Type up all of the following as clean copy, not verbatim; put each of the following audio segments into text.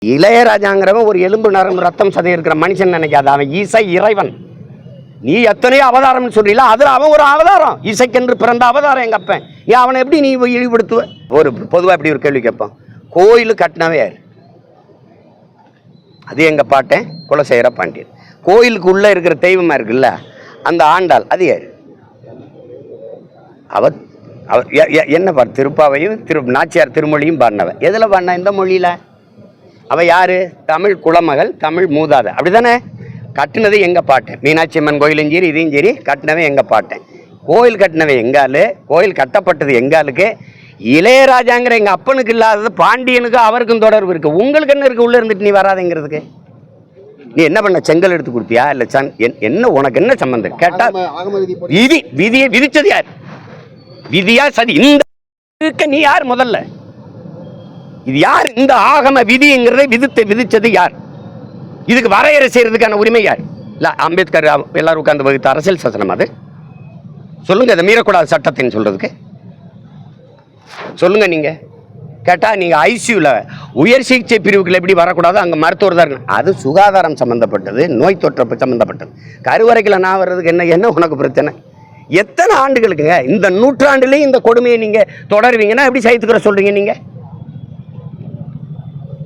இளையராஜாங்கிறவன் ஒரு எலும்பு நரம்பு ரத்தம் சதை இருக்கிற மனுஷன் நினைக்காத, அவன் இசை இறைவன். நீ எத்தனையோ அவதாரம்னு சொல்றீல, அதுல அவன் ஒரு அவதாரம், இசைக்கென்று பிறந்த அவதாரம் எங்க அப்பன். ஏன் அவனை எப்படி நீ இழிவுபடுத்துவ? ஒரு பொதுவா இப்படி ஒரு கேள்வி கேட்பான், கோயில் கட்டினவே யாரு? அது எங்க பாட்டேன் குலசேகர பாண்டியன். கோயிலுக்கு உள்ள இருக்கிற தெய்வமா இருக்குல்ல அந்த ஆண்டாள், அது யாரு? அவர் என்ன பாரு, திருப்பாவையும் நாச்சியார் திருமொழியும் பாடினவன். எதுல பாடின? இந்த மொழியில. அவ யாரு? தமிழ் குலமகள், தமிழ் மூதாதை, அப்படிதானே? கட்டினது எங்க பாட்டேன். மீனாட்சி அம்மன் கோயிலும் சரி இதையும் சரி கட்டினவன் எங்க பாட்டேன். கோயில் கட்டினவன் எங்காலு, கோயில் கட்டப்பட்டது எங்காலுக்கு. இளையராஜாங்கிற எங்க அப்பனுக்கு இல்லாதது பாண்டியனுக்கு அவருக்கும் தொடர்பு இருக்கு. உங்களுக்கு என்ன இருக்கு உள்ள இருந்துட்டு நீ வராதுங்கிறதுக்கு? நீ என்ன பண்ண, செங்கல் எடுத்து கொடுத்தியா இல்ல என்ன? உனக்கு என்ன சம்பந்தம் கேட்டா விதியை விதிச்சது யார்? விதியா சதி? இந்த நீ யார் முதல்ல? இது யார்? இந்த ஆகம விதிங்கிறதை விதிச்சது யார்? இதுக்கு வரையறை செய்யறதுக்கான உரிமை யார்? இல்ல அம்பேத்கர் எல்லாரும் உட்கார்ந்து வகுத்த அரசியல் சாசனம் அது? சொல்லுங்க, அதை மீறக்கூடாது சட்டத்தின்னு சொல்றதுக்கு சொல்லுங்க. நீங்க கேட்டா நீங்க ஐசியூல உயர் சிகிச்சை பிரிவுகள் எப்படி வரக்கூடாது, அங்க மருத்துவர் தான் இருக்கணும். அது சுகாதாரம் சம்பந்தப்பட்டது, நோய் தொற்று சம்பந்தப்பட்டது. கருவறைக்குள்ள நான் வர்றதுக்கு என்ன உனக்கு பிரச்சனை? எத்தனை ஆண்டுகளுக்குங்க? இந்த நூற்றாண்டுலேயும் இந்த கொடுமையை நீங்க தொடருவீங்கன்னா எப்படி சைத்துக்கிற சொல்றீங்க நீங்க?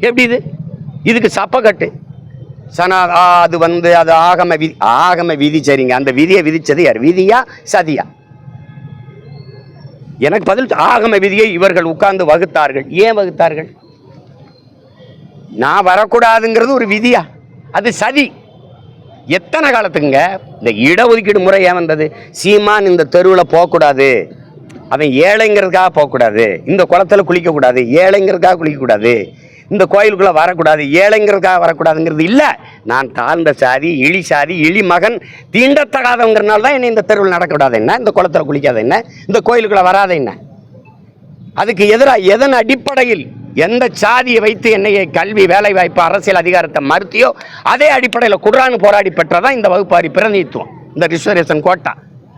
எப்படி இதுக்கு சப்பக்கட்டு அது அது ஆகம விதி சரிங்க. அந்த விதியை விதிச்சது யார்? விதியா சதியா? எனக்கு பதில். ஆகம விதியை இவர்கள் உட்கார்ந்து வகுத்தார்கள். ஏன் வகுத்தார்கள்? நான் வரக்கூடாதுங்கிறது ஒரு விதியா? அது சதி. எத்தனை காலத்துக்குங்க இந்த இடஒதுக்கீடு முறை ஏன் வந்தது? சீமான் இந்த தெருவில் போகக்கூடாது, அவன் ஏழைங்கிறதுக்காக போகக்கூடாது, இந்த குளத்துல குளிக்கக்கூடாது ஏழைங்கிறதுக்காக குளிக்கக்கூடாது, இந்த கோயிலுக்குள்ள வரக்கூடாது ஏழைங்கிறதுக்காக வரக்கூடாதுங்கிறது இல்லை. நான் தாழ்ந்த சாதி, இழி சாதி, இழி மகன், தீண்டத்தகாதவங்கிறனால தான் என்னை இந்த தெருவில் நடக்கக்கூடாது என்ன, இந்த குளத்துல குளிக்காத என்ன, இந்த கோயிலுக்குள்ள வராத என்ன? அதுக்கு எதிராக எதன் அடிப்படையில் எந்த சாதியை வைத்து என்னைய கல்வி, வேலை வாய்ப்பு, அரசியல் அதிகாரத்தை மறுத்தியோ அதே அடிப்படையில் குர்ஆன் போராடி பெற்றதான் இந்த வகுப்பாரி பிரதிநிதித்துவம், இந்த ரிசர்வேஷன் கோட்டா.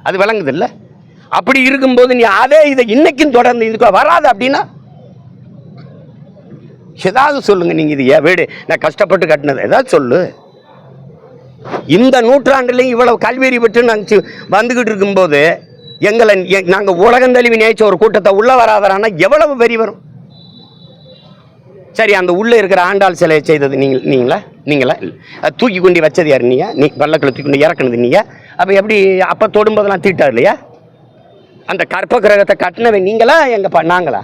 அது விளங்குது இல்லை? அப்படி இருக்கும்போது நீ அதே இதை இன்னைக்கும் தொடர்ந்து இதுக்கு வராது அப்படின்னா ஏதாவது சொல்லுங்க. நீங்க இது வீடு நான் கஷ்டப்பட்டு கட்டினது ஏதாவது சொல்லு. இந்த நூற்றாண்டுலையும் இவ்வளவு கல்வியறி பெற்று நாங்கள் வந்துகிட்டு இருக்கும்போது எங்களை நாங்கள் உலகம் தழுவி நினைச்ச ஒரு கூட்டத்தை உள்ள வராதரானா எவ்வளவு வெறி வரும்? சரி, அந்த உள்ள இருக்கிற ஆண்டாள் சிலையை செய்தது நீங்களா? தூக்கி கொண்டு வச்சது யாரு? நீ பல்லக்கில் தூக்கி கொண்டு இறக்குனது நீங்க? அப்ப எப்படி அப்ப தொடும்போதெல்லாம் தீட்டார் இல்லையா? அந்த கற்ப கிரகத்தை கட்டினவன் நீங்களா நாங்களா?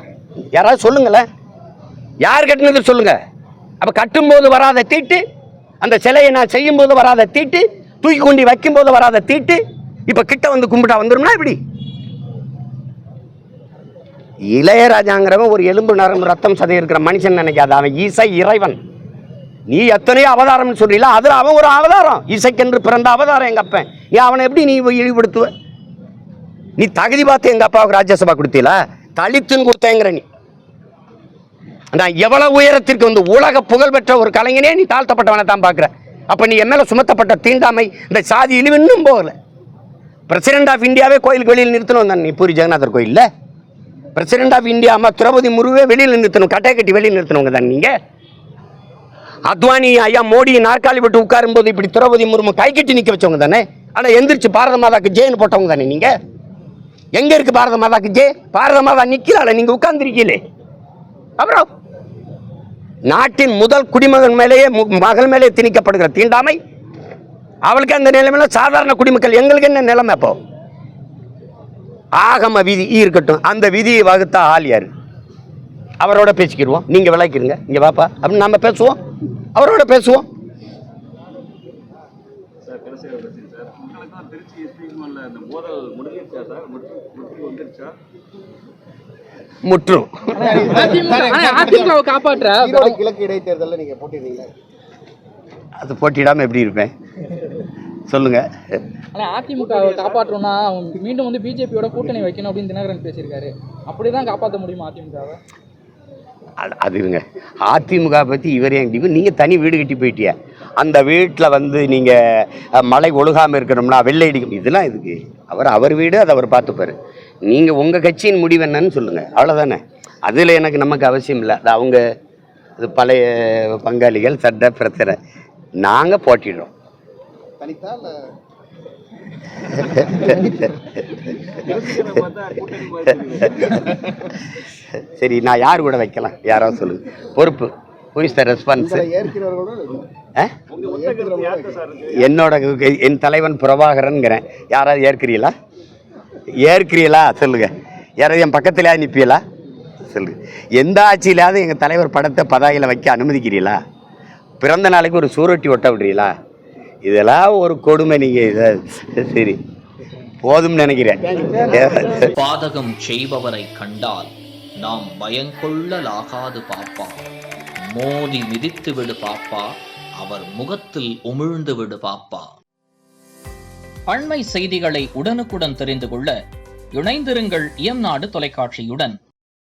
யாராவது சொல்லுங்களேன், யார் கட்டினது சொல்லுங்க. அப்ப கட்டும்போது வராத தீட்டு, அந்த சிலையை நான் செய்யும் போது வராத தீட்டு, தூக்கி கொண்டு வைக்கும் போது வராத தீட்டு, இப்ப கிட்ட வந்து கும்பிட்டா வந்துரும்னா இப்படி? இளையராஜாங்கிறவன் ஒரு எலும்பு நரம்பு ரத்தம் சதை இருக்கிற மனுஷன் நினைக்காத, அவன் இசை இறைவன். நீ எத்தனையோ அவதாரம்னு சொல்றீல, அதுல அவன் ஒரு அவதாரம், இசைக்கென்று பிறந்த அவதாரம் எங்க அப்பன். ஏன் அவனை எப்படி நீ இழிவுபடுத்துவ? நீ தகுதி பார்த்து எங்க அப்பாவுக்கு ராஜ்யசபா கொடுத்தீங்களா? தலித்துன்னு கொடுத்தேங்கிற நீ. நான் எவ்வளவு உயரத்திற்கு வந்து உலக புகழ்பெற்ற ஒரு கலைஞனே நீ தாழ்த்தப்பட்டவனை தான் பார்க்குற. அப்போ நீ என் மேலே சுமத்தப்பட்ட தீண்டாமை, இந்த சாதி இழிவு இன்னும் போகல. பிரசிடென்ட் ஆஃப் இந்தியாவே கோயிலுக்கு வெளியில் நிறுத்தணும் தான். நீ பூரி ஜெகநாதர் கோயிலில் பிரசிடென்ட் ஆஃப் இந்தியா அம்மா திரௌபதி முர்முவே வெளியில் நிறுத்தணும், கட்டை கட்டி வெளியில் நிறுத்தணுங்க தான் நீங்கள். அத்வானி ஐயா மோடி நாற்காலி விட்டு உட்காரும் போது இப்படி திரௌபதி முர்மு கை கட்டி நிற்க வச்சவங்க தானே. ஆனால் எந்திரிச்சு பாரத மாதாக்கு ஜெயின்னு போட்டவங்க தானே நீங்கள். எங்கே இருக்கு பாரத மாதாக்கு ஜெய்? பாரத மாதா நிற்கிறாள், நீங்கள் உட்கார்ந்துருக்கீங்களே. அப்புறம் நாட்டின் முதல் குடிமகன் மேலேயே மகள் மேலே திணிக்கப்படுகிற தீண்டாமை, அவளுக்கு அந்த நிலைமையில சாதாரண குடிமக்கள் எங்களுக்கு என்ன நிலைமை? அப்போ ஆகம விதி இருக்கட்டும், அந்த விதியை வகுத்தா ஆள் யாரு? அவரோட பேசிக்கிடுவோம், நீங்க விளக்கிடுங்க, இங்க வாப்பா அப்படின்னு நம்ம பேசுவோம், அவரோட பேசுவோம். முற்றும். கிழக்கு இடைத்தேர்தலில் நீங்க போட்டிருந்தீங்க, அது போட்டிடாம எப்படி இருப்பேன் சொல்லுங்க. அதிமுக காப்பாற்றணும்னா மீண்டும் வந்து பிஜேபியோட கூட்டணி வைக்கணும் அப்படின்னு தினகரன் பேசியிருக்காரு. அப்படிதான் காப்பாற்ற முடியுமா அதிமுகவை? அதுங்க அதிமுக பற்றி இவரே நீங்கள் தனி வீடு கட்டி போயிட்டிய, அந்த வீட்டில் வந்து நீங்கள் மழை ஒழுகாமல் இருக்கணும்னா வெள்ளை அடிக்கும், இதெல்லாம் இதுக்கு அவர் வீடு, அதை அவர் பார்த்துப்பார். நீங்கள் உங்கள் கட்சியின் முடிவு என்னன்னு சொல்லுங்கள், அவ்வளோதானே. அதில் நமக்கு அவசியம் இல்லை. அது அவங்க இது பழைய பங்காளிகள் சட்ட பிரச்சனை. நாங்கள் போட்டிடுறோம். தனித்தா இல்ல சரி, நான் யார் கூட வைக்கலாம்? யாராவது சொல்லுங்க. பொறுப்பு ரெஸ்பான்ஸ் என்னோட என் தலைவன் பிரபாகரன்கிறேன். யாராவது ஏற்கிறீங்களா சொல்லுங்க. யாராவது என் பக்கத்துல நிற்பீங்களா சொல்லுங்க. எந்த ஆட்சியிலாவது எங்கள் தலைவர் படத்தை பதாகையில் வைக்க அனுமதிக்கிறீங்களா? பிறந்த நாளைக்கு ஒரு சூரட்டி ஒட்ட விடுறீங்களா? இதெல்லாம் ஒரு கொடுமை. நீங்கள் இதை சரி போதும் நினைக்கிறேன். பாதகம் செய்பவரை கண்டால் நாம் பயங்கொள்ளலாகாது பாப்பா. மோதி மிதித்து விடு பாப்பா, அவர் முகத்தில் உமிழ்ந்து விடு பாப்பா. அண்மை செய்திகளை உடனுக்குடன் தெரிந்து கொள்ள இணைந்திருங்கள் இயம்நாடு தொலைக்காட்சியுடன்.